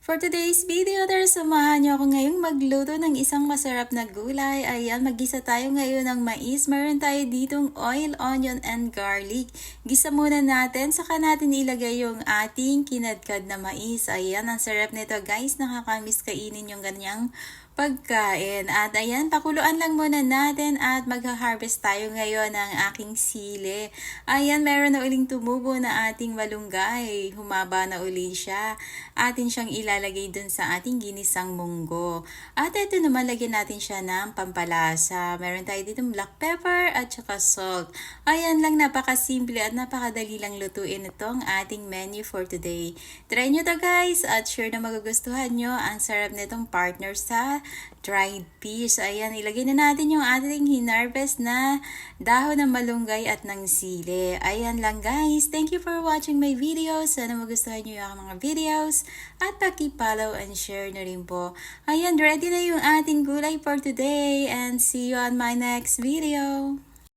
For today's video, samahan niyo ako ngayong magluto ng isang masarap na gulay. Ayan, maggisa tayo ngayon ng mais. Meron tayo ditong oil, onion, and garlic. Gisa muna natin, saka natin ilagay yung ating kinadkad na mais. Ayan, ang sarap nito guys. Nakakamiss kainin yung ganyang pagkain. At ayan, pakuluan lang muna natin at magha-harvest tayo ngayon ng aking sili. Ayan, meron na uling tumubo na ating malunggay. Humaba na uli siya. Atin siyang ilalagay dun sa ating ginisang munggo. At ito naman, lagyan natin siya ng pampalasa. Meron tayo dito black pepper at saka salt. Ayan lang, napakasimple at napakadali lang lutuin itong ating menu for today. Try nyo to guys at sure na magugustuhan nyo. Ang sarap nitong partner sa dried peas. Ayan, ilagay na natin yung ating hinarvest na dahon ng malunggay at ng sili. Ayan lang guys. Thank you for watching my videos. Sana magustuhan nyo yung mga videos. At paki-follow and share na rin po. Ayan, ready na yung ating gulay for today. And see you on my next video.